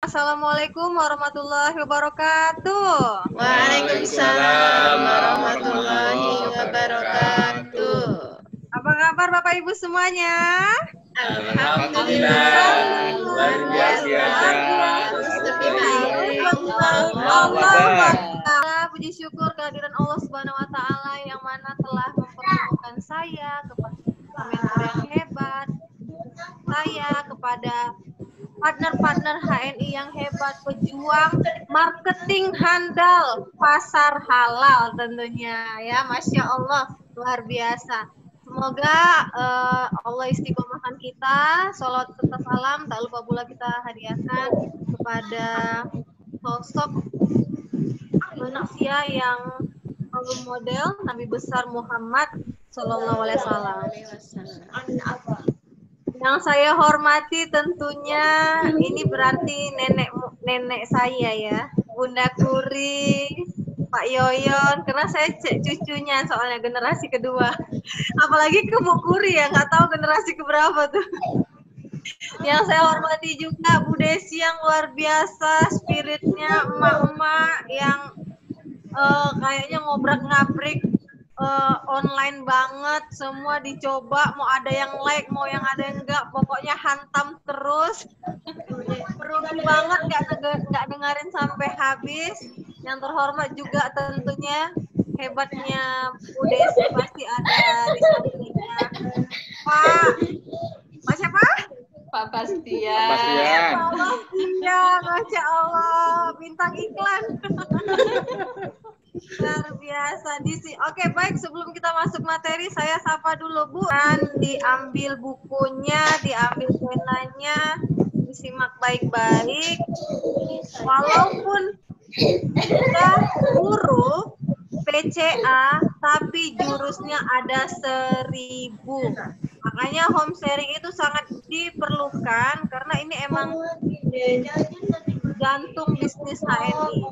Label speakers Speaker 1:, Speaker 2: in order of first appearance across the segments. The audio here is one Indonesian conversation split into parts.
Speaker 1: Assalamualaikum warahmatullahi wabarakatuh.
Speaker 2: Waalaikumsalam warahmatullahi wabarakatuh.
Speaker 1: Apa kabar Bapak Ibu semuanya?
Speaker 2: Alhamdulillah, luar biasa.
Speaker 1: Puji syukur kehadiran Allah Subhanahu wa taala yang mana telah mempertemukan saya kepada mentor yang hebat. Saya kepada partner-partner HNI yang hebat, pejuang marketing handal, pasar halal tentunya ya, Masya Allah, luar biasa. Semoga Allah istiqomahkan kita, sholawat serta salam, tak lupa pula kita hadiahkan kepada sosok manusia yang model Nabi besar Muhammad Sallallahu Alaihi Wasallam. Yang saya hormati tentunya ini berarti nenek saya ya, Bunda Kuri, Pak Yoyon, karena saya cucunya soalnya generasi kedua. Apalagi ke Bu Kuri ya, nggak tahu generasi keberapa tuh. Yang saya hormati juga Bu Desi yang luar biasa, spiritnya emak-emak yang kayaknya ngobrak-ngabrik online banget, semua dicoba, mau ada yang like, mau yang ada yang enggak, pokoknya hantam terus. Beruntung banget nggak dengerin sampai habis. Yang terhormat juga tentunya hebatnya Bu Desi pasti ada di sampingnya. Pak siapa?
Speaker 2: Pak Bastian.
Speaker 1: Pak Bastian, Masya Allah, bintang iklan. Luar biasa Disi. Oke, baik, sebelum kita masuk materi, saya sapa dulu Bu. Dan diambil bukunya, diambil penanya, disimak baik-baik. Walaupun sudah huruf PCA, tapi jurusnya ada 1000. Makanya home sharing itu sangat diperlukan karena ini emang jantung bisnis HNI.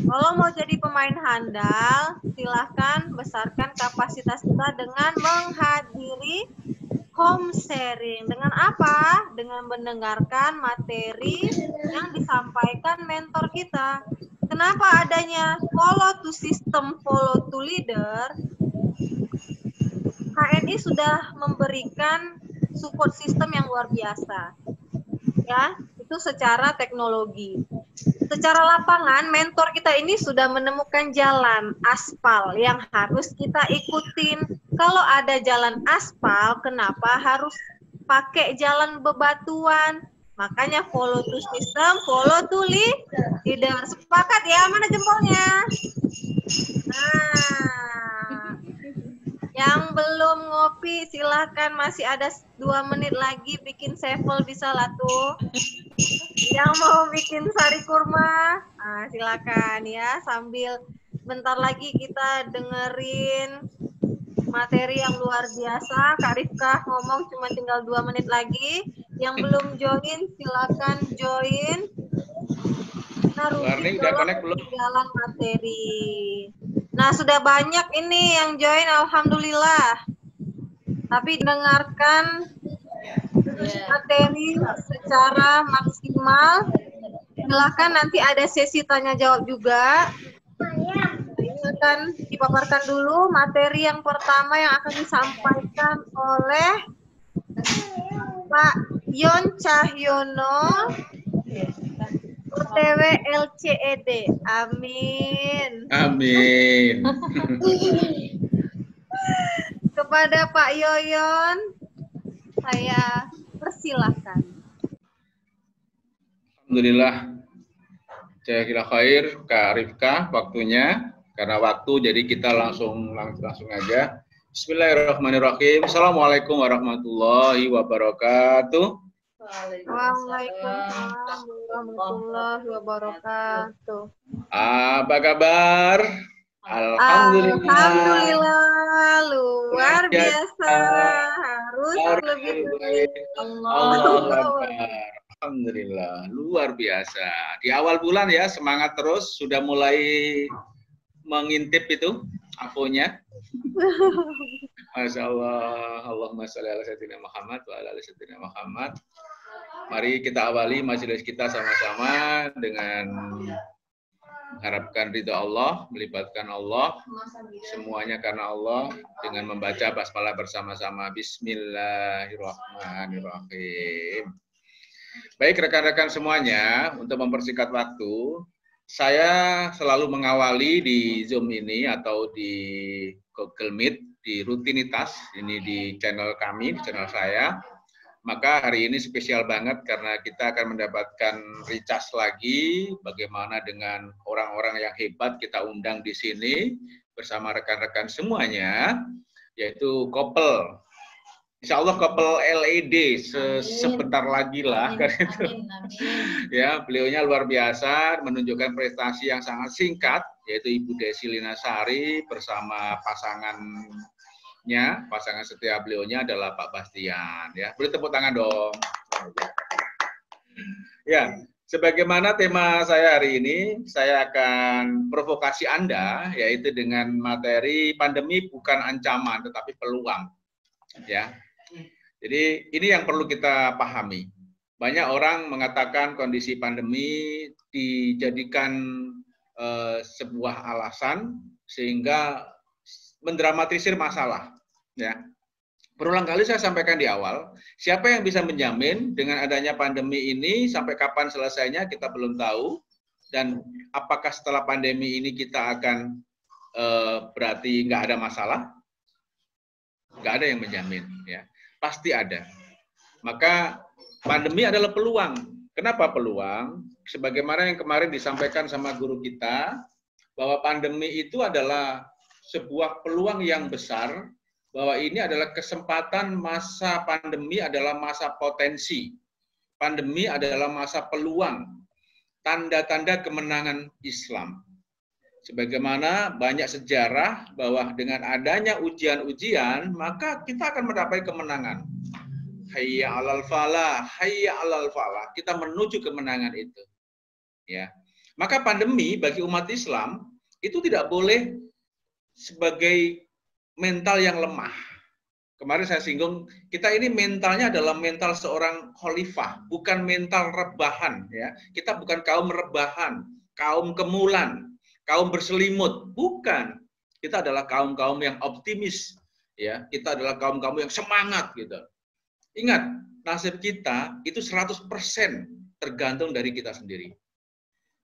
Speaker 1: Kalau mau jadi pemain handal, silahkan besarkan kapasitas kita dengan menghadiri home sharing. Dengan apa? Dengan mendengarkan materi yang disampaikan mentor kita. Kenapa adanya follow to system, follow to leader? HNI sudah memberikan support system yang luar biasa. Ya, itu secara teknologi. Secara lapangan, mentor kita ini sudah menemukan jalan aspal yang harus kita ikutin. Kalau ada jalan aspal, kenapa harus pakai jalan bebatuan? Makanya follow to system, follow to leader. Sepakat ya? Mana jempolnya? Nah, yang belum ngopi silahkan, masih ada 2 menit lagi, bikin sevel bisa lah tuh. Yang mau bikin sari kurma, silakan ya, sambil bentar lagi kita dengerin materi yang luar biasa. Kak Rifka ngomong cuma tinggal 2 menit lagi. Yang belum join silakan join. Nah, Ruby belum jalan materi. Nah, sudah banyak ini yang join, alhamdulillah. Tapi dengarkan materi secara maksimal. Silakan, nanti ada sesi tanya jawab juga. Ini akan dipaparkan dulu materi yang pertama yang akan disampaikan oleh Pak Yon Cahyono, OTW LCED. Amin.
Speaker 2: Amin.
Speaker 1: Kepada Pak Yoyon, saya persilahkan.
Speaker 2: Alhamdulillah. Jazakallahu khair Kak Rifka waktunya. Karena waktu jadi kita langsung aja. Bismillahirrahmanirrahim. Assalamualaikum warahmatullahi wabarakatuh.
Speaker 1: Waalaikumsalam warahmatullahi wabarakatuh.
Speaker 2: Apa kabar?
Speaker 1: Alhamdulillah, luar biasa. Harus lebih baik.
Speaker 2: Alhamdulillah, luar biasa. Di awal bulan ya, semangat terus. Sudah mulai mengintip itu aponya. Masya Allah. Allahumma sholli ala sayyidina Muhammad wa ala ali sayyidina Muhammad. Mari kita awali majelis kita sama-sama dengan mengharapkan ridha Allah, melibatkan Allah, semuanya karena Allah, dengan membaca basmalah bersama-sama. Bismillahirrahmanirrahim. Baik rekan-rekan semuanya, untuk mempersingkat waktu, saya selalu mengawali di Zoom ini atau di Google Meet, di rutinitas, ini di channel kami, di channel saya. Maka hari ini spesial banget karena kita akan mendapatkan recharge lagi bagaimana dengan orang-orang yang hebat kita undang di sini bersama rekan-rekan semuanya, yaitu couple. Insya Allah couple LED sebentar lagi lah. Amin. Ya, beliaunya luar biasa, menunjukkan prestasi yang sangat singkat, yaitu Ibu Desi Linasari bersama pasangan setia beliaunya adalah Pak Bastian. Ya, beri tepuk tangan dong. Ya, sebagaimana tema saya hari ini, saya akan provokasi Anda, yaitu dengan materi pandemi bukan ancaman, tetapi peluang. Ya, jadi ini yang perlu kita pahami. Banyak orang mengatakan kondisi pandemi dijadikan sebuah alasan sehingga mendramatisir masalah. Ya, berulang kali saya sampaikan di awal, siapa yang bisa menjamin dengan adanya pandemi ini sampai kapan selesainya kita belum tahu, dan apakah setelah pandemi ini kita akan berarti nggak ada masalah? Nggak ada yang menjamin, ya. Pasti ada. Maka pandemi adalah peluang. Kenapa peluang? Sebagaimana yang kemarin disampaikan sama guru kita, bahwa pandemi itu adalah sebuah peluang yang besar, bahwa ini adalah kesempatan. Masa pandemi adalah masa potensi. Pandemi adalah masa peluang. Tanda-tanda kemenangan Islam. Sebagaimana banyak sejarah bahwa dengan adanya ujian-ujian, maka kita akan mencapai kemenangan. Hayya 'alal falah, hayya 'alal falah. Kita menuju kemenangan itu. Ya. Maka pandemi bagi umat Islam itu tidak boleh sebagai mental yang lemah. Kemarin saya singgung, kita ini mentalnya adalah mental seorang khalifah, bukan mental rebahan. Ya. Kita bukan kaum rebahan, kaum kemulan, kaum berselimut, bukan. Kita adalah kaum-kaum yang optimis. Ya. Kita adalah kaum-kaum yang semangat. Gitu. Ingat, nasib kita itu 100% tergantung dari kita sendiri.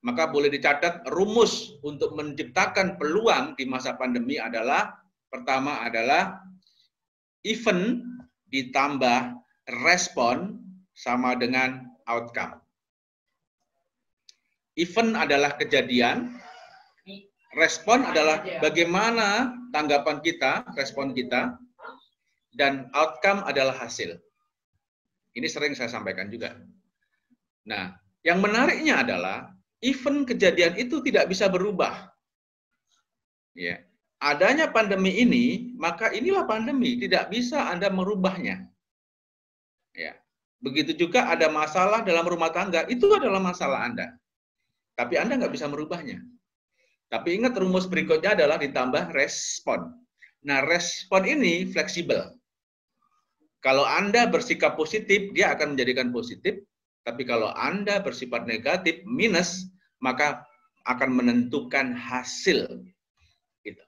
Speaker 2: Maka boleh dicatat rumus untuk menciptakan peluang di masa pandemi adalah, pertama adalah event ditambah respon sama dengan outcome. Event adalah kejadian, respon adalah bagaimana tanggapan kita, respon kita, dan outcome adalah hasil. Ini sering saya sampaikan juga. Nah, yang menariknya adalah event kejadian itu tidak bisa berubah. Ya. Adanya pandemi ini, maka inilah pandemi, tidak bisa Anda merubahnya. Ya. Begitu juga ada masalah dalam rumah tangga, itu adalah masalah Anda. Tapi Anda nggak bisa merubahnya. Tapi ingat rumus berikutnya adalah ditambah respon. Nah, respon ini fleksibel. Kalau Anda bersikap positif, dia akan menjadikan positif. Tapi kalau Anda bersifat negatif, minus, maka akan menentukan hasil. Gitu.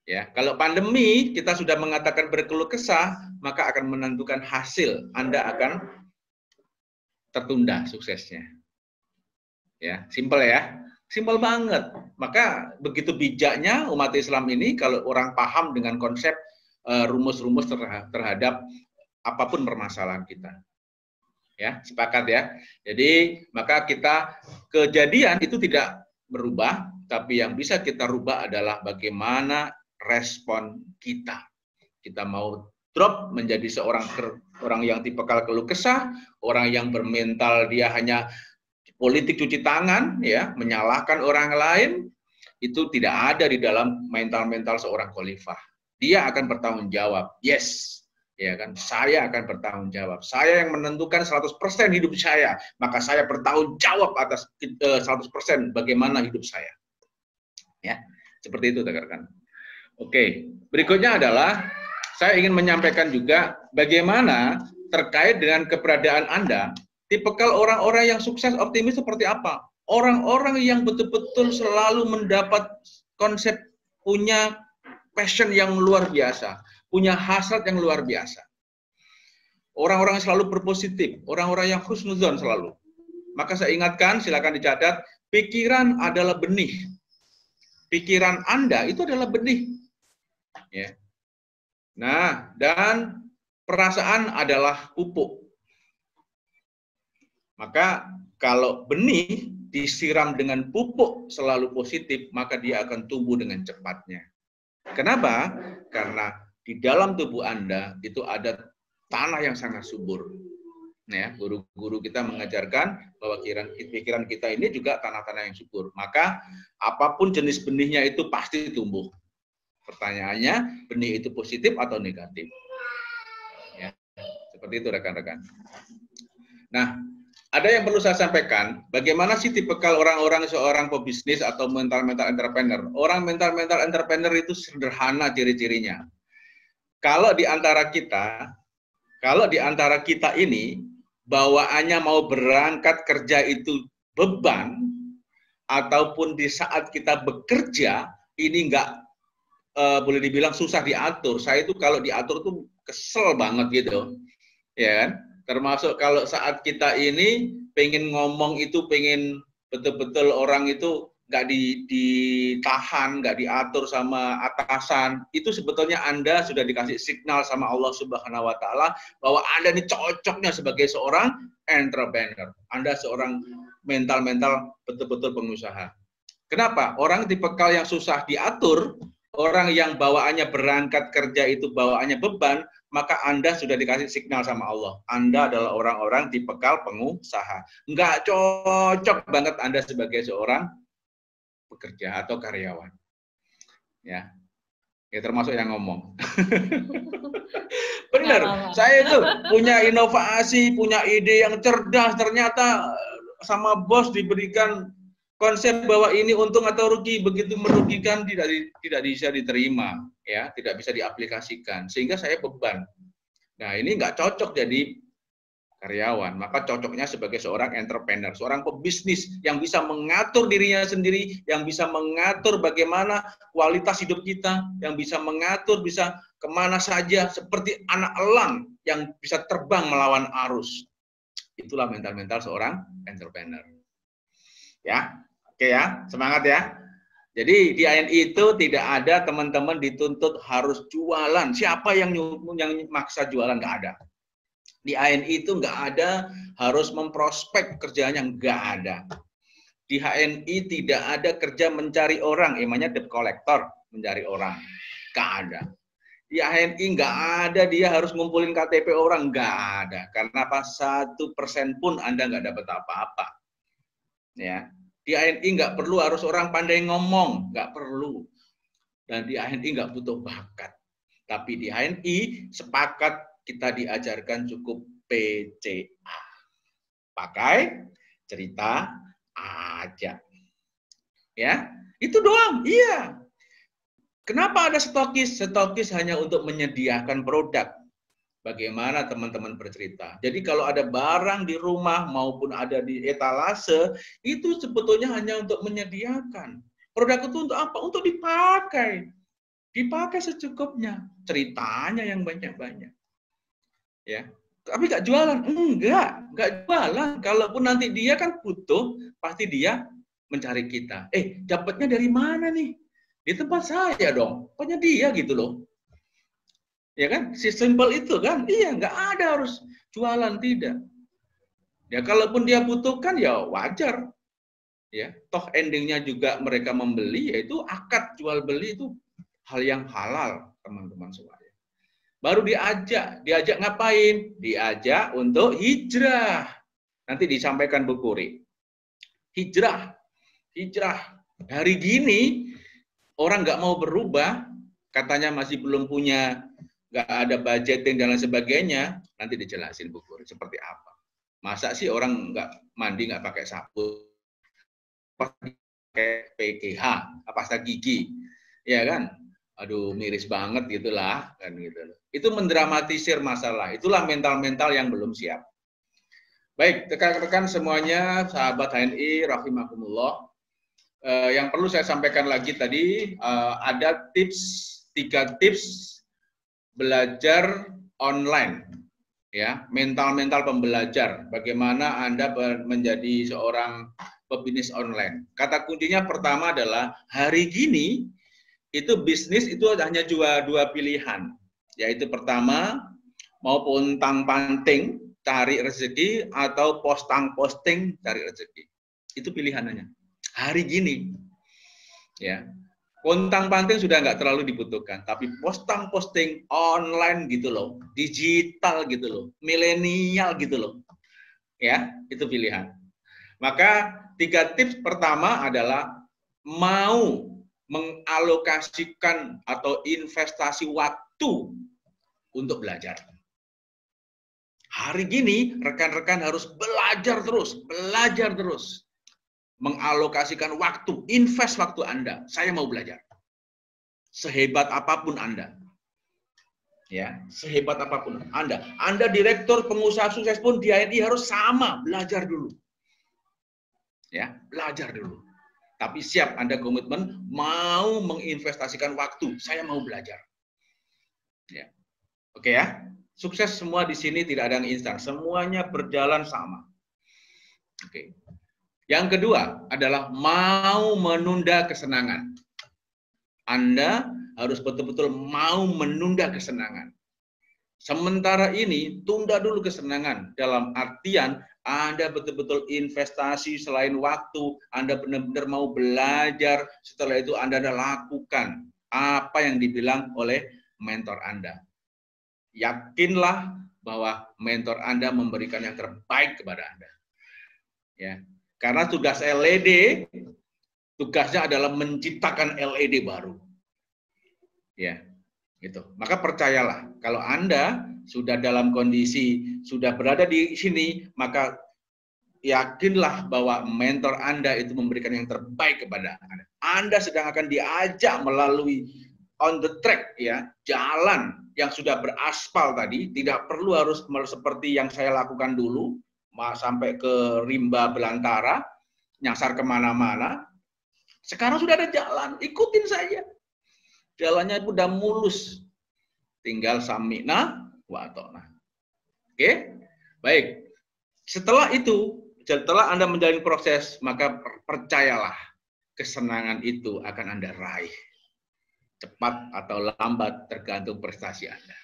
Speaker 2: Ya, kalau pandemi kita sudah mengatakan berkeluh kesah, maka akan menentukan hasil. Anda akan tertunda suksesnya. Ya, simpel ya. Simpel banget. Maka begitu bijaknya umat Islam ini kalau orang paham dengan konsep rumus-rumus terhadap apapun permasalahan kita. Ya, sepakat ya. Jadi maka kita kejadian itu tidak berubah, tapi yang bisa kita rubah adalah bagaimana respon kita. Kita mau drop menjadi orang yang tipikal keluh kesah, orang yang bermental dia hanya politik cuci tangan, ya, menyalahkan orang lain, itu tidak ada di dalam mental-mental seorang khalifah. Dia akan bertanggung jawab. Yes. Ya kan, saya akan bertanggung jawab. Saya yang menentukan 100% hidup saya, maka saya bertanggung jawab atas 100% bagaimana hidup saya. Ya, seperti itu rekan-rekan. Oke, berikutnya adalah saya ingin menyampaikan juga bagaimana terkait dengan keberadaan Anda, tipikal orang-orang yang sukses optimis seperti apa? Orang-orang yang betul-betul selalu mendapat konsep, punya passion yang luar biasa, punya hasrat yang luar biasa. Orang-orang yang selalu berpositif, orang-orang yang husnuzon selalu. Maka saya ingatkan, silakan dicatat, pikiran adalah benih. Pikiran Anda itu adalah benih. Ya. Nah, dan perasaan adalah pupuk. Maka kalau benih disiram dengan pupuk selalu positif, maka dia akan tumbuh dengan cepatnya. Kenapa? Karena di dalam tubuh Anda itu ada tanah yang sangat subur. Ya, guru-guru kita mengajarkan bahwa pikiran kita ini juga tanah-tanah yang subur. Maka apapun jenis benihnya itu pasti tumbuh. Pertanyaannya, benih itu positif atau negatif? Ya, seperti itu rekan-rekan. Nah, ada yang perlu saya sampaikan, bagaimana sih tipikal orang-orang seorang pebisnis atau mental-mental entrepreneur? Orang mental-mental entrepreneur itu sederhana ciri-cirinya. Kalau di antara kita ini, bawaannya mau berangkat kerja itu beban, ataupun di saat kita bekerja, ini nggak boleh dibilang susah diatur. Saya itu kalau diatur tuh kesel banget gitu. Ya kan? Termasuk kalau saat kita ini pengen ngomong itu, pengen betul-betul orang itu nggak ditahan, nggak diatur sama atasan, itu sebetulnya Anda sudah dikasih signal sama Allah Subhanahu wa Ta'ala bahwa Anda ini cocoknya sebagai seorang entrepreneur. Anda seorang mental-mental betul-betul pengusaha. Kenapa? Orang tipikal yang susah diatur, orang yang bawaannya berangkat kerja itu bawaannya beban, maka Anda sudah dikasih signal sama Allah. Anda adalah orang-orang tipikal pengusaha. Nggak cocok banget Anda sebagai seorang pekerja atau karyawan. Ya, termasuk yang ngomong. Benar, saya itu punya inovasi, punya ide yang cerdas, ternyata sama bos diberikan konsep bahwa ini untung atau rugi, begitu merugikan tidak bisa diterima, ya, tidak bisa diaplikasikan, sehingga saya beban. Nah, ini nggak cocok jadi karyawan, maka cocoknya sebagai seorang entrepreneur, seorang pebisnis yang bisa mengatur dirinya sendiri, yang bisa mengatur bagaimana kualitas hidup kita, yang bisa mengatur bisa kemana saja, seperti anak elang yang bisa terbang melawan arus. Itulah mental-mental seorang entrepreneur. Ya, oke ya, semangat ya. Jadi di ANI itu tidak ada teman-teman dituntut harus jualan. Siapa yang maksa jualan? Nggak ada. Di ANI itu nggak ada harus memprospek kerjanya, nggak ada. Di HNI tidak ada kerja mencari orang, emangnya debt collector mencari orang, nggak ada. Di HNI nggak ada dia harus ngumpulin KTP orang, nggak ada. Karena apa? 1% pun Anda nggak dapat apa-apa. Ya, di HNI nggak perlu harus orang pandai ngomong, nggak perlu. Dan di HNI nggak butuh bakat. Tapi di HNI sepakat kita diajarkan cukup PCA. Pakai cerita aja. Ya, itu doang. Iya. Kenapa ada stokis? Stokis hanya untuk menyediakan produk. Bagaimana teman-teman bercerita. Jadi kalau ada barang di rumah maupun ada di etalase, itu sebetulnya hanya untuk menyediakan. Produk itu untuk apa? Untuk dipakai. Dipakai secukupnya. Ceritanya yang banyak-banyak. Ya, tapi nggak jualan, nggak jualan. Kalaupun nanti dia kan butuh, pasti dia mencari kita. Dapatnya dari mana nih? Di tempat saya dong, penyedia gitu loh. Ya kan, sesimpel itu kan. Iya, nggak ada harus jualan, tidak. Ya kalaupun dia butuhkan ya wajar. Ya, toh endingnya juga mereka membeli, yaitu akad jual beli itu hal yang halal, teman-teman semua. Baru diajak ngapain? Diajak untuk hijrah. Nanti disampaikan Bu Kuri. Hijrah. Hari gini orang nggak mau berubah, katanya masih belum punya, nggak ada budgeting dan lain sebagainya. Nanti dijelasin Bu Kuri seperti apa. Masa sih orang nggak mandi nggak pakai sabun, pakai PGH, pasta gigi, ya kan? aduh miris banget gitulah kan gitu. Itu mendramatisir masalah. Itulah mental-mental yang belum siap. Baik, rekan-rekan semuanya, sahabat HNI rahimakumullah. Yang perlu saya sampaikan lagi tadi ada tiga tips belajar online, ya, mental pembelajar. Bagaimana Anda menjadi seorang pebisnis online? Kata kuncinya pertama adalah hari gini itu bisnis itu hanya dua pilihan, yaitu pertama mau pontang-panting cari rezeki atau posting cari rezeki. Itu pilihannya. Hari gini, ya, pontang-panting sudah nggak terlalu dibutuhkan, tapi posting online gitu loh, digital gitu loh, milenial gitu loh, ya, itu pilihan. Maka 3 tips pertama adalah mau mengalokasikan atau investasi waktu untuk belajar. Hari gini rekan-rekan harus belajar terus. Mengalokasikan waktu, invest waktu Anda. Saya mau belajar. Sehebat apapun Anda. Ya, sehebat apapun Anda. Anda direktur pengusaha sukses pun di HNI harus sama, belajar dulu. Ya, belajar dulu. Tapi siap Anda komitmen mau menginvestasikan waktu. Saya mau belajar. Ya. Oke ya. Sukses semua di sini tidak ada yang instan. Semuanya berjalan sama. Oke. Yang kedua adalah mau menunda kesenangan. Anda harus betul-betul mau menunda kesenangan. Sementara ini, tunda dulu kesenangan. Dalam artian, Anda betul-betul investasi selain waktu, Anda benar-benar mau belajar, setelah itu Anda lakukan apa yang dibilang oleh mentor Anda. Yakinlah bahwa mentor Anda memberikan yang terbaik kepada Anda. Ya, karena tugas LED, tugasnya adalah menciptakan LED baru. Ya, gitu. Maka percayalah, kalau Anda sudah dalam kondisi, sudah berada di sini, maka yakinlah bahwa mentor Anda itu memberikan yang terbaik kepada Anda. Anda sedang akan diajak melalui on the track, ya, jalan yang sudah beraspal tadi, tidak perlu harus seperti yang saya lakukan dulu, sampai ke rimba belantara, nyasar kemana-mana. Sekarang sudah ada jalan, ikutin saja. Jalannya udah mulus. Tinggal sami'na wa ata'na. Oke? Baik. Setelah itu, setelah Anda menjalani proses, maka percayalah, kesenangan itu akan Anda raih. Cepat atau lambat tergantung prestasi Anda.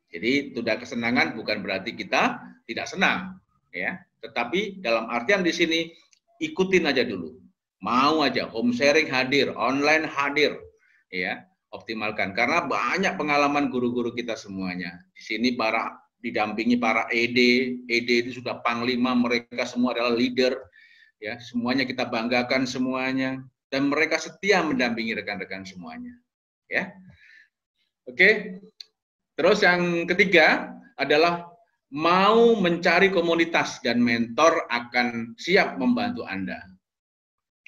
Speaker 2: Jadi, tunda kesenangan bukan berarti kita tidak senang, ya. Tetapi dalam artian di sini ikutin aja dulu. Mau aja home sharing hadir, online hadir, ya, optimalkan karena banyak pengalaman guru-guru kita semuanya. Di sini didampingi para ED itu sudah panglima, mereka semua adalah leader, ya, semuanya kita banggakan semuanya dan mereka setia mendampingi rekan-rekan semuanya, ya. Oke. Terus yang ketiga adalah mau mencari komunitas dan mentor akan siap membantu Anda.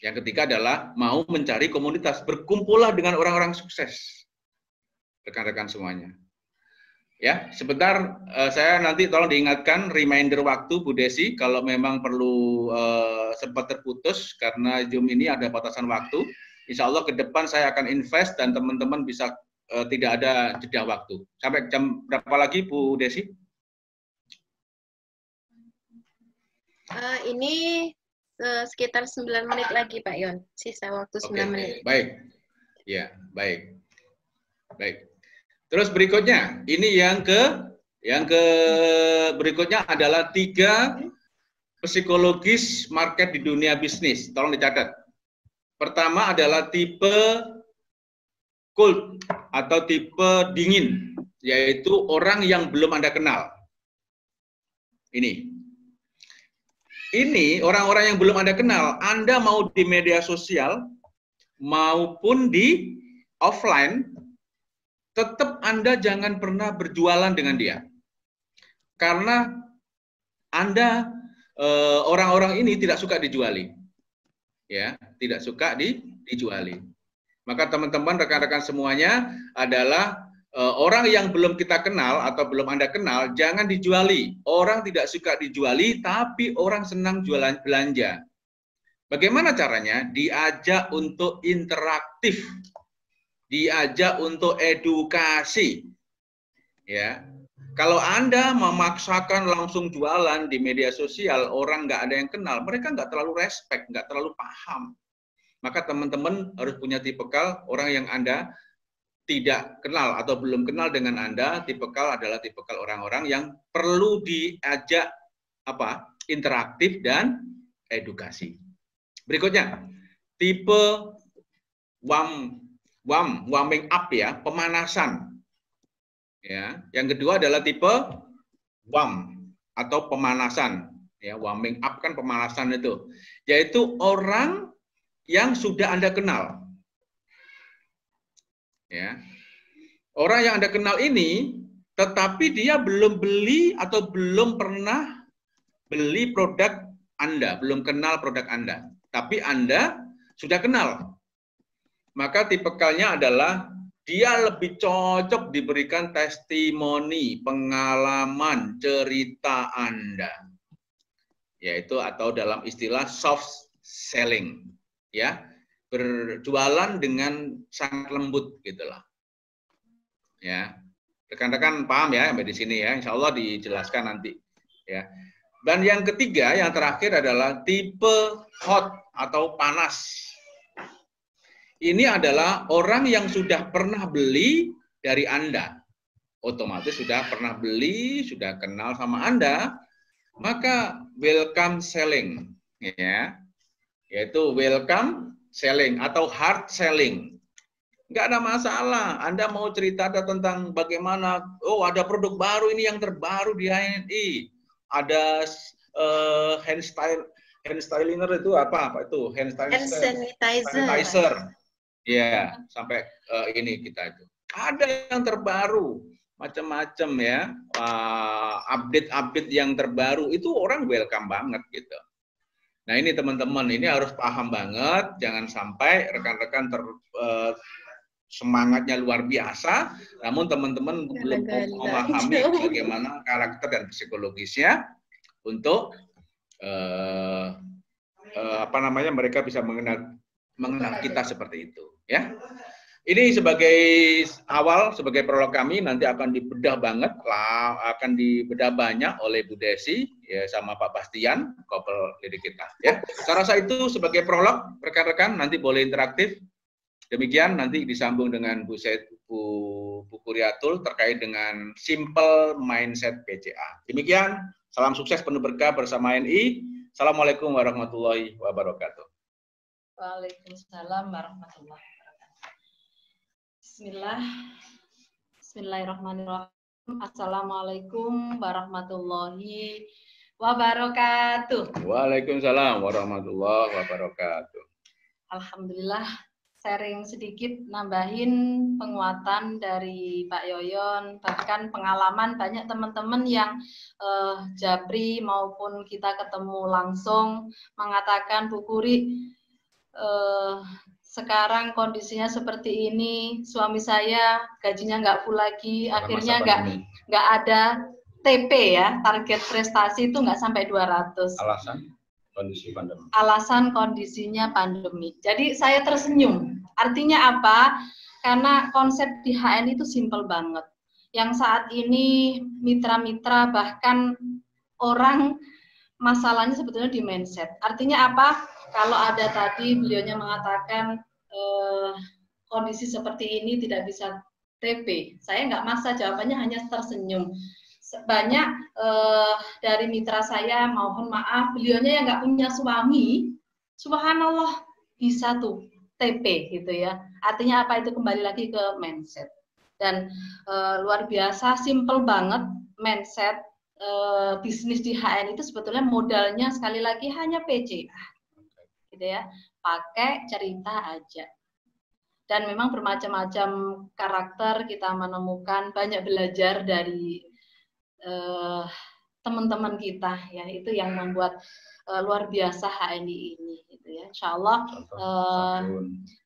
Speaker 2: Yang ketiga adalah mau mencari komunitas, berkumpullah dengan orang-orang sukses. Rekan-rekan semuanya. Ya, sebentar saya nanti tolong diingatkan reminder waktu Bu Desi kalau memang perlu sempat terputus karena Zoom ini ada batasan waktu. Insya Allah ke depan saya akan invest dan teman-teman bisa tidak ada jeda waktu. Sampai jam berapa lagi Bu Desi?
Speaker 3: Ini sekitar 9 menit lagi Pak Yon. Sisa waktu 9 menit.
Speaker 2: Baik. Ya, baik. Baik. Terus berikutnya, ini yang ke berikutnya adalah 3 psikologis market di dunia bisnis. Tolong dicatat. Pertama adalah tipe cold atau tipe dingin, yaitu orang yang belum Anda kenal. Ini orang-orang yang belum Anda kenal, Anda mau di media sosial maupun di offline, tetap Anda jangan pernah berjualan dengan dia. Karena Anda orang-orang ini tidak suka dijuali. Ya, tidak suka dijuali. Maka teman-teman, rekan-rekan semuanya adalah orang yang belum kita kenal atau belum Anda kenal, jangan dijuali. Orang tidak suka dijuali, tapi orang senang jualan belanja. Bagaimana caranya? Diajak untuk interaktif, diajak untuk edukasi. Ya, kalau Anda memaksakan langsung jualan di media sosial, orang nggak ada yang kenal, mereka nggak terlalu respect, nggak terlalu paham. Maka teman-teman harus punya tipikal orang yang Anda tidak kenal atau belum kenal dengan Anda. Tipikal adalah tipikal orang-orang yang perlu diajak interaktif dan edukasi. Berikutnya, tipe warming up ya, pemanasan. Ya, yang kedua adalah tipe warm atau pemanasan. Ya, warming up kan pemanasan itu, yaitu orang yang sudah Anda kenal. Ya. Orang yang Anda kenal ini, tetapi dia belum beli atau belum pernah beli produk Anda, belum kenal produk Anda. Tapi Anda sudah kenal. Maka tipikalnya adalah dia lebih cocok diberikan testimoni, pengalaman, cerita Anda. Yaitu atau dalam istilah soft selling. Ya, berjualan dengan sangat lembut gitulah. Ya, rekan-rekan paham ya sampai di sini ya, insya Allah dijelaskan nanti. Ya. Dan yang ketiga, yang terakhir adalah tipe hot atau panas. Ini adalah orang yang sudah pernah beli dari Anda. Otomatis sudah pernah beli, sudah kenal sama Anda, maka welcome selling. Ya. Yaitu welcome selling atau hard selling. Nggak ada masalah. Anda mau cerita tentang bagaimana, oh ada produk baru ini yang terbaru di HNI. Ada hand stylinger itu apa itu? Hand sanitizer. Ya, sampai ini kita itu. Ada yang terbaru, macam-macam ya. Update-update yang terbaru itu orang welcome banget gitu. Nah ini teman-teman, ini harus paham banget, jangan sampai rekan-rekan semangatnya luar biasa, namun teman-teman belum memahami bagaimana karakter dan psikologisnya untuk mereka bisa mengenal kita seperti itu, ya. Ini sebagai awal, sebagai prolog kami, nanti akan dibedah banget, akan dibedah banyak oleh Bu Desi ya, sama Pak Bastian, couple lidik kita. Ya, saya rasa itu sebagai prolog, rekan-rekan nanti boleh interaktif. Demikian nanti disambung dengan Bu Kuriatul terkait dengan simple mindset PCA. Demikian, salam sukses penuh berkah bersama NI. Assalamualaikum warahmatullahi wabarakatuh.
Speaker 4: Waalaikumsalam warahmatullahi wabarakatuh. Bismillahirrahmanirrahim. Assalamualaikum warahmatullahi wabarakatuh.
Speaker 2: Waalaikumsalam warahmatullahi wabarakatuh.
Speaker 4: Alhamdulillah, sharing sedikit, nambahin penguatan dari Pak Yoyon, bahkan pengalaman banyak teman-teman yang Japri maupun kita ketemu langsung mengatakan, Bu Kuri, sekarang kondisinya seperti ini, suami saya gajinya nggak full lagi, akhirnya nggak ada TP ya, target prestasi itu nggak sampai 200.
Speaker 2: Alasan kondisi pandemi.
Speaker 4: Alasan kondisinya pandemi. Jadi saya tersenyum. Artinya apa? Karena konsep di HN itu simpel banget. Yang saat ini mitra-mitra bahkan orang masalahnya sebetulnya di mindset. Artinya apa? Kalau ada tadi beliaunya mengatakan kondisi seperti ini tidak bisa TP, saya nggak maksa, jawabannya hanya tersenyum. Banyak dari mitra saya, mohon maaf, beliaunya yang nggak punya suami, subhanallah bisa tuh TP gitu ya. Artinya apa? Itu kembali lagi ke mindset. Dan luar biasa, simple banget mindset bisnis di HN itu sebetulnya modalnya sekali lagi hanya PCA. Gitu ya, pakai cerita aja. Dan memang bermacam-macam karakter kita menemukan, banyak belajar dari teman-teman kita ya, itu yang membuat luar biasa HNI ini gitu ya. insya Allah.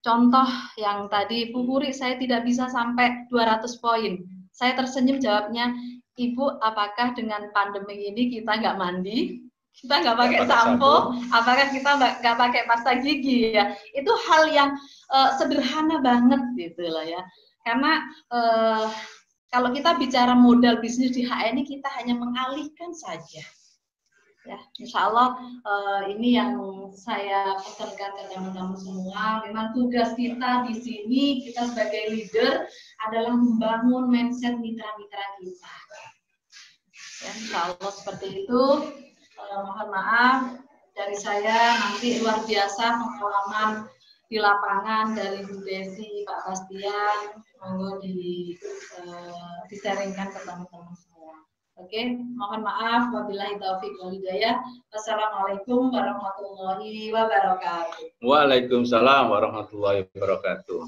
Speaker 4: Contoh yang tadi Bu Huri, saya tidak bisa sampai 200 poin. Saya tersenyum jawabnya, Ibu, apakah dengan pandemi ini kita nggak mandi? Kita nggak pakai sampo? Apakah kita nggak pakai pasta gigi ya? Itu hal yang sederhana banget gitu lah ya. Karena kalau kita bicara modal bisnis di HN ini, kita hanya mengalihkan saja. Ya, insya Allah ini yang saya pesankan ke teman-teman semua. Memang tugas kita di sini, kita sebagai leader adalah membangun mindset mitra-mitra kita. Ya, insya Allah seperti itu. Mohon maaf dari saya, nanti luar biasa pengalaman di lapangan dari Bu Desi, Pak Bastian, monggo disaringkan ke teman-teman semua. Oke, mohon maaf. Wabillahi taufiq wal hidayah. Wassalamualaikum warahmatullahi wabarakatuh.
Speaker 2: Waalaikumsalam warahmatullahi wabarakatuh.